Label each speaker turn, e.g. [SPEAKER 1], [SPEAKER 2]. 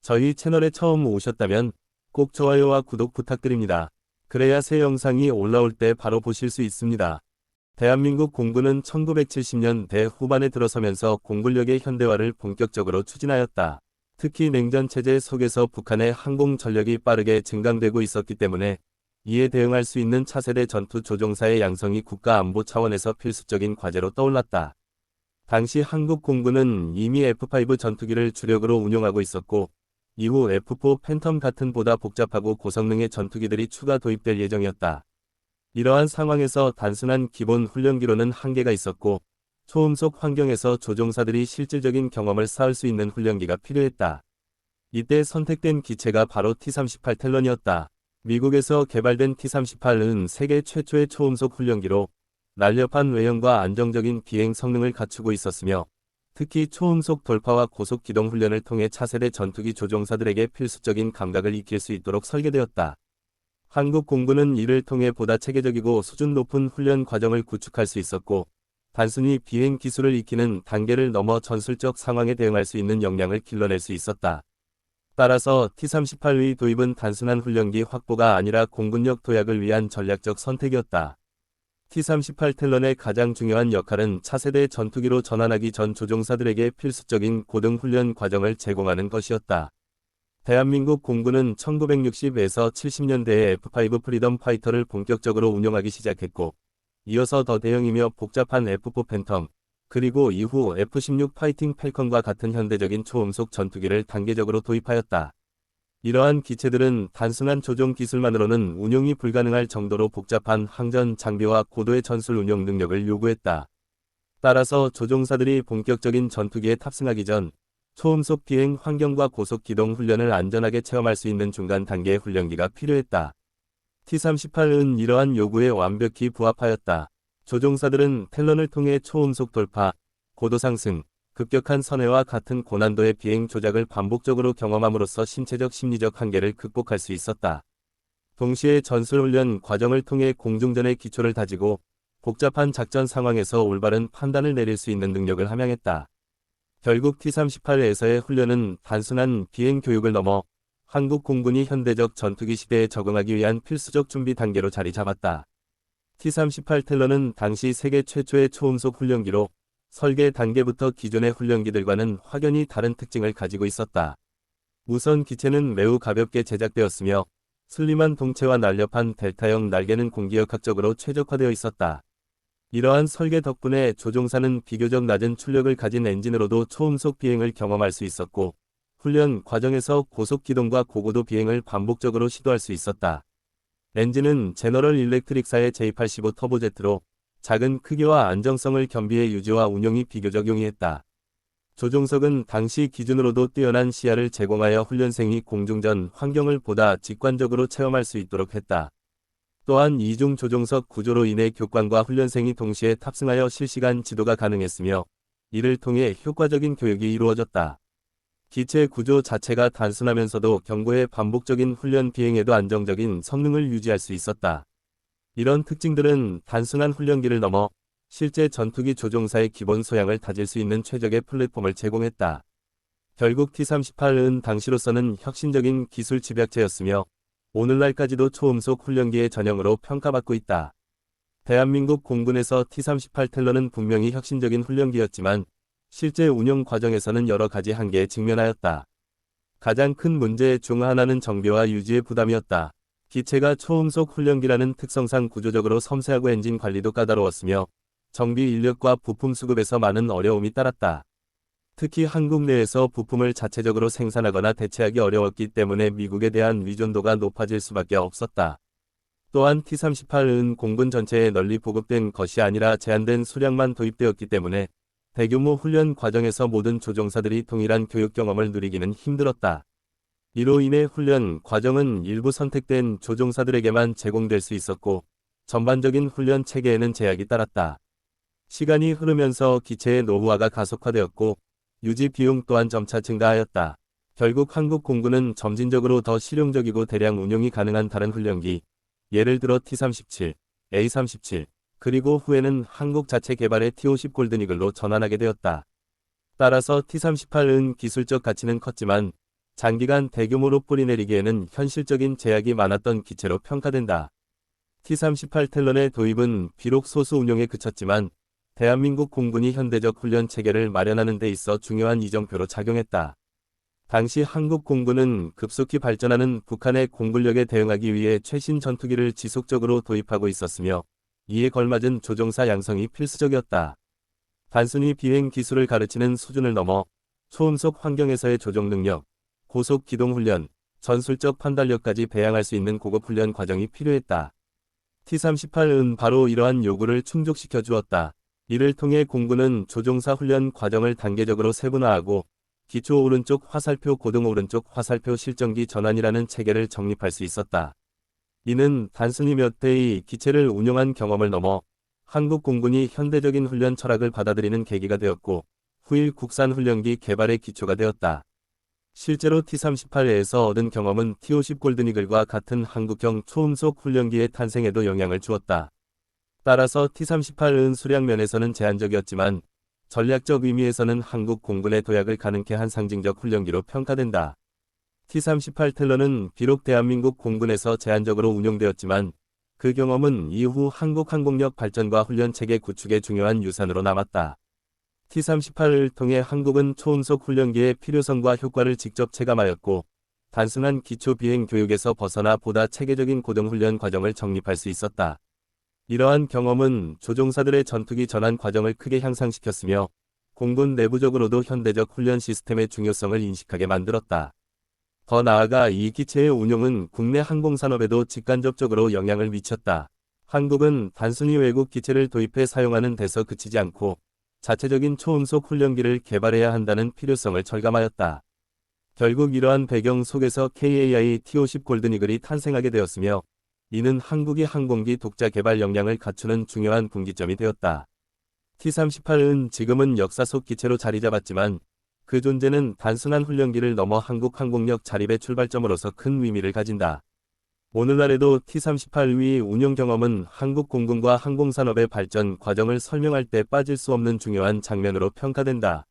[SPEAKER 1] 저희 채널에 처음 오셨다면 꼭 좋아요와 구독 부탁드립니다. 그래야 새 영상이 올라올 때 바로 보실 수 있습니다. 대한민국 공군은 1970년대 후반에 들어서면서 공군력의 현대화를 본격적으로 추진하였다. 특히 냉전 체제 속에서 북한의 항공 전력이 빠르게 증강되고 있었기 때문에 이에 대응할 수 있는 차세대 전투 조종사의 양성이 국가 안보 차원에서 필수적인 과제로 떠올랐다. 당시 한국 공군은 이미 F-5 전투기를 주력으로 운용하고 있었고, 이후 F-4 팬텀 같은 보다 복잡하고 고성능의 전투기들이 추가 도입될 예정이었다. 이러한 상황에서 단순한 기본 훈련기로는 한계가 있었고, 초음속 환경에서 조종사들이 실질적인 경험을 쌓을 수 있는 훈련기가 필요했다. 이때 선택된 기체가 바로 T-38 텔런이었다. 미국에서 개발된 T-38은 세계 최초의 초음속 훈련기로 날렵한 외형과 안정적인 비행 성능을 갖추고 있었으며, 특히 초음속 돌파와 고속 기동 훈련을 통해 차세대 전투기 조종사들에게 필수적인 감각을 익힐 수 있도록 설계되었다. 한국 공군은 이를 통해 보다 체계적이고 수준 높은 훈련 과정을 구축할 수 있었고, 단순히 비행 기술을 익히는 단계를 넘어 전술적 상황에 대응할 수 있는 역량을 길러낼 수 있었다. 따라서 T-38의 도입은 단순한 훈련기 확보가 아니라 공군력 도약을 위한 전략적 선택이었다. T-38 텔런의 가장 중요한 역할은 차세대 전투기로 전환하기 전 조종사들에게 필수적인 고등 훈련 과정을 제공하는 것이었다. 대한민국 공군은 1960에서 70년대에 F-5 프리덤 파이터를 본격적으로 운용하기 시작했고, 이어서 더 대형이며 복잡한 F-4 팬텀, 그리고 이후 F-16 파이팅 팰컨과 같은 현대적인 초음속 전투기를 단계적으로 도입하였다. 이러한 기체들은 단순한 조종 기술만으로는 운용이 불가능할 정도로 복잡한 항전 장비와 고도의 전술 운용 능력을 요구했다. 따라서 조종사들이 본격적인 전투기에 탑승하기 전 초음속 비행 환경과 고속 기동 훈련을 안전하게 체험할 수 있는 중간 단계의 훈련기가 필요했다. T-38은 이러한 요구에 완벽히 부합하였다. 조종사들은 텔런을 통해 초음속 돌파, 고도 상승, 급격한 선회와 같은 고난도의 비행 조작을 반복적으로 경험함으로써 신체적 심리적 한계를 극복할 수 있었다. 동시에 전술훈련 과정을 통해 공중전의 기초를 다지고 복잡한 작전 상황에서 올바른 판단을 내릴 수 있는 능력을 함양했다. 결국 T-38에서의 훈련은 단순한 비행 교육을 넘어 한국 공군이 현대적 전투기 시대에 적응하기 위한 필수적 준비 단계로 자리 잡았다. T-38 텔런은 당시 세계 최초의 초음속 훈련기로 설계 단계부터 기존의 훈련기들과는 확연히 다른 특징을 가지고 있었다. 우선 기체는 매우 가볍게 제작되었으며 슬림한 동체와 날렵한 델타형 날개는 공기역학적으로 최적화되어 있었다. 이러한 설계 덕분에 조종사는 비교적 낮은 출력을 가진 엔진으로도 초음속 비행을 경험할 수 있었고, 훈련 과정에서 고속 기동과 고고도 비행을 반복적으로 시도할 수 있었다. 엔진은 제너럴 일렉트릭사의 J85 터보제트로 작은 크기와 안정성을 겸비해 유지와 운용이 비교적 용이했다. 조종석은 당시 기준으로도 뛰어난 시야를 제공하여 훈련생이 공중전 환경을 보다 직관적으로 체험할 수 있도록 했다. 또한 이중 조종석 구조로 인해 교관과 훈련생이 동시에 탑승하여 실시간 지도가 가능했으며, 이를 통해 효과적인 교육이 이루어졌다. 기체 구조 자체가 단순하면서도 경고의 반복적인 훈련 비행에도 안정적인 성능을 유지할 수 있었다. 이런 특징들은 단순한 훈련기를 넘어 실제 전투기 조종사의 기본 소양을 다질 수 있는 최적의 플랫폼을 제공했다. 결국 T-38은 당시로서는 혁신적인 기술 집약체였으며 오늘날까지도 초음속 훈련기의 전형으로 평가받고 있다. 대한민국 공군에서 T-38 텔런은 분명히 혁신적인 훈련기였지만 실제 운용 과정에서는 여러 가지 한계에 직면하였다. 가장 큰 문제 중 하나는 정비와 유지의 부담이었다. 기체가 초음속 훈련기라는 특성상 구조적으로 섬세하고 엔진 관리도 까다로웠으며 정비 인력과 부품 수급에서 많은 어려움이 따랐다. 특히 한국 내에서 부품을 자체적으로 생산하거나 대체하기 어려웠기 때문에 미국에 대한 의존도가 높아질 수밖에 없었다. 또한 T-38은 공군 전체에 널리 보급된 것이 아니라 제한된 수량만 도입되었기 때문에 대규모 훈련 과정에서 모든 조종사들이 동일한 교육 경험을 누리기는 힘들었다. 이로 인해 훈련 과정은 일부 선택된 조종사들에게만 제공될 수 있었고, 전반적인 훈련 체계에는 제약이 따랐다. 시간이 흐르면서 기체의 노후화가 가속화되었고, 유지 비용 또한 점차 증가하였다. 결국 한국 공군은 점진적으로 더 실용적이고 대량 운용이 가능한 다른 훈련기, 예를 들어 T-37, A-37, 그리고 후에는 한국 자체 개발의 T-50 골든이글로 전환하게 되었다. 따라서 T-38은 기술적 가치는 컸지만 장기간 대규모로 뿌리내리기에는 현실적인 제약이 많았던 기체로 평가된다. T-38 텔런의 도입은 비록 소수 운용에 그쳤지만 대한민국 공군이 현대적 훈련 체계를 마련하는 데 있어 중요한 이정표로 작용했다. 당시 한국 공군은 급속히 발전하는 북한의 공군력에 대응하기 위해 최신 전투기를 지속적으로 도입하고 있었으며 이에 걸맞은 조종사 양성이 필수적이었다. 단순히 비행 기술을 가르치는 수준을 넘어 초음속 환경에서의 조종 능력, 고속 기동 훈련, 전술적 판단력까지 배양할 수 있는 고급 훈련 과정이 필요했다. T-38은 바로 이러한 요구를 충족시켜 주었다. 이를 통해 공군은 조종사 훈련 과정을 단계적으로 세분화하고 기초 오른쪽 화살표 고등 오른쪽 화살표 실전기 전환이라는 체계를 정립할 수 있었다. 이는 단순히 몇 대의 기체를 운용한 경험을 넘어 한국 공군이 현대적인 훈련 철학을 받아들이는 계기가 되었고 후일 국산 훈련기 개발의 기초가 되었다. 실제로 T-38에서 얻은 경험은 T-50 골든이글과 같은 한국형 초음속 훈련기의 탄생에도 영향을 주었다. 따라서 T-38은 수량 면에서는 제한적이었지만 전략적 의미에서는 한국 공군의 도약을 가능케 한 상징적 훈련기로 평가된다. T-38 텔런은 비록 대한민국 공군에서 제한적으로 운용되었지만 그 경험은 이후 한국 항공력 발전과 훈련체계 구축의 중요한 유산으로 남았다. T-38을 통해 한국은 초음속 훈련기의 필요성과 효과를 직접 체감하였고 단순한 기초 비행 교육에서 벗어나 보다 체계적인 고등훈련 과정을 정립할 수 있었다. 이러한 경험은 조종사들의 전투기 전환 과정을 크게 향상시켰으며 공군 내부적으로도 현대적 훈련 시스템의 중요성을 인식하게 만들었다. 더 나아가 이 기체의 운용은 국내 항공산업에도 직간접적으로 영향을 미쳤다. 한국은 단순히 외국 기체를 도입해 사용하는 데서 그치지 않고 자체적인 초음속 훈련기를 개발해야 한다는 필요성을 절감하였다. 결국 이러한 배경 속에서 KAI T-50 골든이글이 탄생하게 되었으며 이는 한국이 항공기 독자 개발 역량을 갖추는 중요한 분기점이 되었다. T-38은 지금은 역사 속 기체로 자리 잡았지만 그 존재는 단순한 훈련기를 넘어 한국 항공력 자립의 출발점으로서 큰 의미를 가진다. 오늘날에도 T-38의 운용 경험은 한국 공군과 항공산업의 발전 과정을 설명할 때 빠질 수 없는 중요한 장면으로 평가된다.